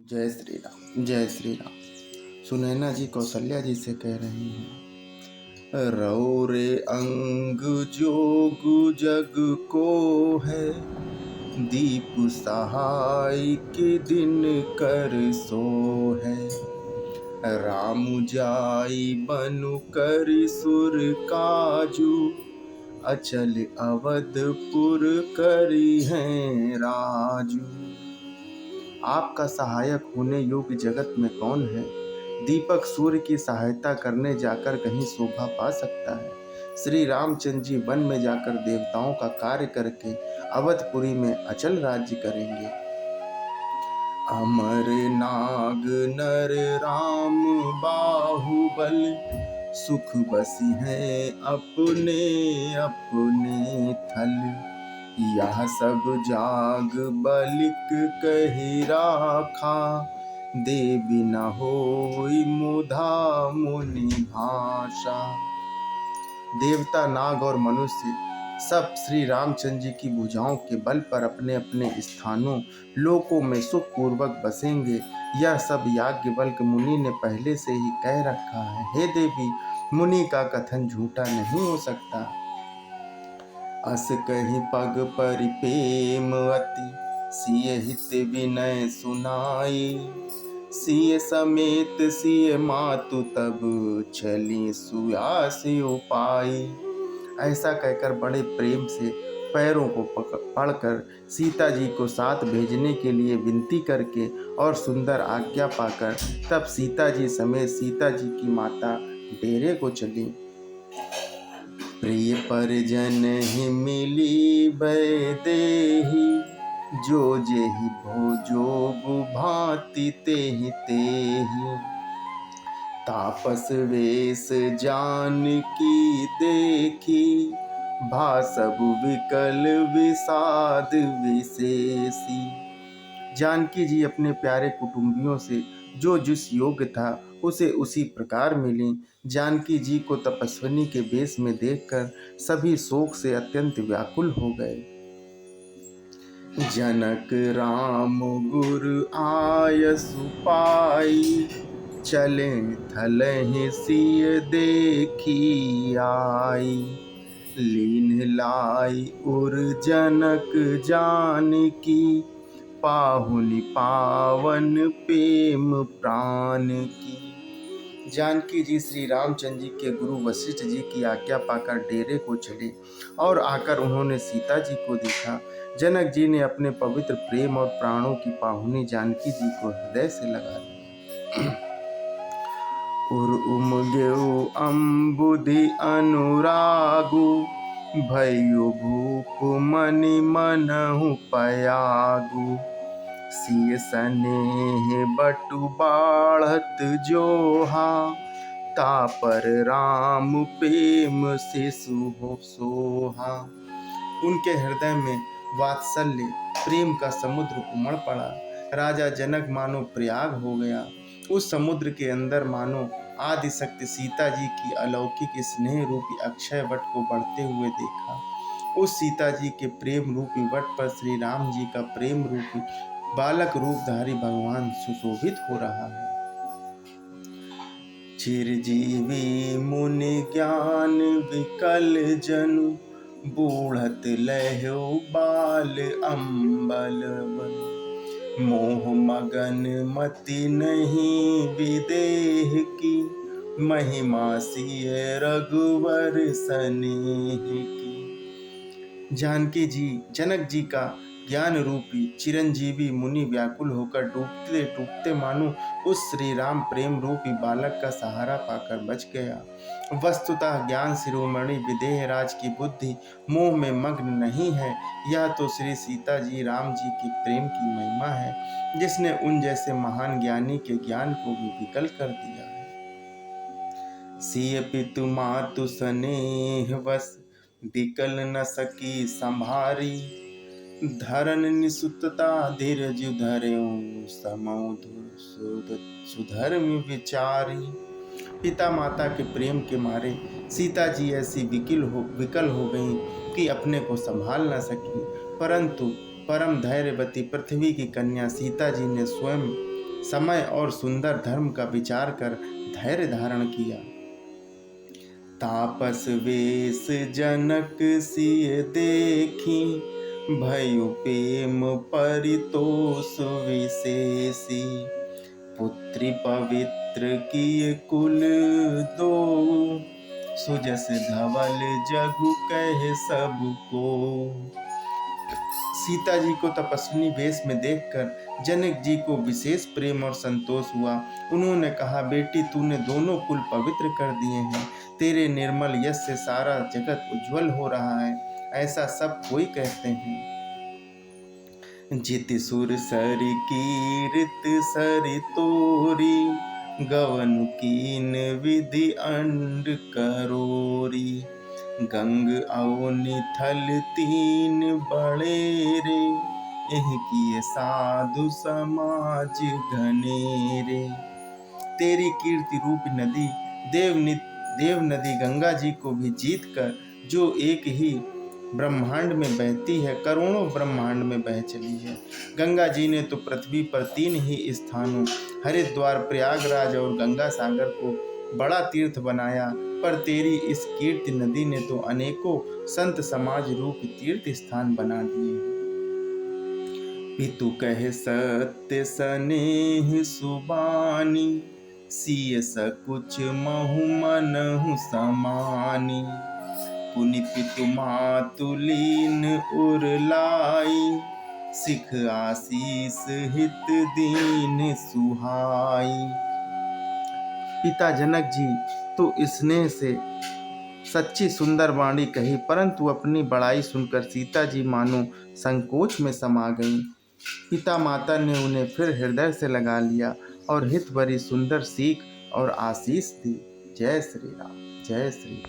जय श्री राम, जय श्री राम। सुनैना जी कौशल्या जी से कह रही हैं, रौ रे अंग जोग जग को है, दीप सहाय के दिन कर सो है। राम जाई बनु कर सुर काजू, अचल अवधपुर करी हैं राजू। आपका सहायक होने योग्य जगत में कौन है? दीपक सूर्य की सहायता करने जाकर कहीं शोभा पा सकता है। श्री रामचंद्र जी वन में जाकर देवताओं का कार्य करके अवधपुरी में अचल राज्य करेंगे। अमर नाग नर राम बाहुबल, सुख बसी है अपने अपने थल। यह सब जाग बलिक कही राखा, देवी न होई मुधा मुनि भाषा। देवता, नाग और मनुष्य सब श्री रामचंद्र जी की भुजाओं के बल पर अपने अपने स्थानों लोकों में सुख पूर्वक बसेंगे। यह सब याज्ञवल्क्य मुनि ने पहले से ही कह रखा है। हे देवी, मुनि का कथन झूठा नहीं हो सकता। अस कहीं पग परिपेम अति, सिय हित विनय सुनाई। सिय समेत सिय मातु तब चली सुयासी उपाई। ऐसा कहकर बड़े प्रेम से पैरों को पकड़कर सीता जी को साथ भेजने के लिए विनती करके और सुंदर आज्ञा पाकर तब सीता जी समेत सीता जी की माता डेरे को चली। प्रिय परिजन ही मिली बैदेही, जो जेहि भोजोगु भांति तेहि तेहि। तापस वेश जानकी देखी, भासबु विकल विषाद विशेषी। जानकी जी अपने प्यारे कुटुंबियों से जो जिस योग्य था उसे उसी प्रकार मिली। जानकी जी को तपस्विनी के वेश में देखकर सभी शोक से अत्यंत व्याकुल हो गए। जनक राम गुरु आयसु पाई, चले थलहि सिय देखी आई। लीन लाई उर जनक जानकी, पाहुनि पावन प्रेम प्राण की। जानकी जी श्री रामचंद्र जी के गुरु वशिष्ठ जी की आज्ञा पाकर डेरे को चले और आकर उन्होंने सीता जी को देखा। जनक जी ने अपने पवित्र प्रेम और प्राणों की पाहुनी जानकी जी को हृदय से लगा लिया। उर उमगेउ अम्बुधि अनुरागु, भयउ भूप मनि मनहु पयागु। सिय सनेह बटु बाढ़त जोहा, तापर राम प्रेम शिशु हो सोहा। उनके हृदय में वात्सल्य प्रेम का समुद्र उमड़ पड़ा। राजा जनक मानो प्रयाग हो गया। उस समुद्र के अंदर मानो आदिशक्ति सीता जी की अलौकिक स्नेह रूपी अक्षय वट को बढ़ते हुए देखा। उस सीता जी के प्रेम रूपी वट पर श्री राम जी का प्रेम रूपी बालक रूपधारी भगवान सुशोभित हो रहा है। चिरजीवी मुनि ज्ञान विकल जनु, बूढ़त लहु बाल अम्बल बन। मोह मगन मति नहीं विदेह की, महिमा सिय रघुवर सनेह की। जानकी जी जनक जी का ज्ञान रूपी चिरंजीवी मुनि व्याकुल होकर डूबते डूबते मानो उस श्री राम प्रेम रूपी बालक का सहारा पाकर बच गया। वस्तुतः ज्ञान शिरोमणि विदेह राज की बुद्धि मोह में मग्न नहीं है। यह तो श्री सीता जी राम जी के प्रेम की महिमा है, जिसने उन जैसे महान ज्ञानी के ज्ञान को भी विकल कर दिया है। सिय पितु मातु स्नेह वश, विकल न सकी संभारी। धरन निसुतता धीरज धर्यु, समौधु सुधर्म विचारी। पिता माता के प्रेम के मारे सीता जी ऐसी विकल हो गईं कि अपने को संभाल न सकी। परंतु परम धैर्यवती पृथ्वी की कन्या सीता जी ने स्वयं समय और सुंदर धर्म का विचार कर धैर्य धारण किया। तापस वेश जनक सिय देखी, भयो प्रेम परितोष विशेषी। पुत्री पवित्र किय कुल दो, सुजस धवल जगु कह सबको। सीता जी को तपस्विनी वेश में देखकर जनक जी को विशेष प्रेम और संतोष हुआ। उन्होंने कहा, बेटी तूने दोनों कुल पवित्र कर दिए हैं। तेरे निर्मल यश से सारा जगत उज्जवल हो रहा है, ऐसा सब कोई कहते हैं। जित सुर सर कीर्त सरि तोरी, गवन कीन विधि अंड करोरी। गंग अवनि थल तीन बड़ेरे, एह किए साधु समाज घनेरे। तेरी कीर्ति रूप नदी देव नदी गंगा जी को भी जीत कर, जो एक ही ब्रह्मांड में बहती है, करोड़ों ब्रह्मांड में बह चली है। गंगा जी ने तो पृथ्वी पर 3 ही स्थानों हरिद्वार, प्रयागराज और गंगा सागर को बड़ा तीर्थ बनाया, पर तेरी इस कीर्ति नदी ने तो अनेकों संत समाज रूप तीर्थ स्थान बना दिए हैं। पितु कहे सत्य सनेह सुबानी, सिय सकुच महु मनहु समानी। पुनि पितु मातुलीन उरलाई, सिख आशीष हित दीन सुहाई। पिता जनक जी तो स्नेह से सच्ची सुंदर वाणी कही, परंतु अपनी बड़ाई सुनकर सीता जी मानो संकोच में समा गईं। पिता माता ने उन्हें फिर हृदय से लगा लिया और हित भरी सुंदर सीख और आशीष दी। जय श्री राम, जय श्री राम।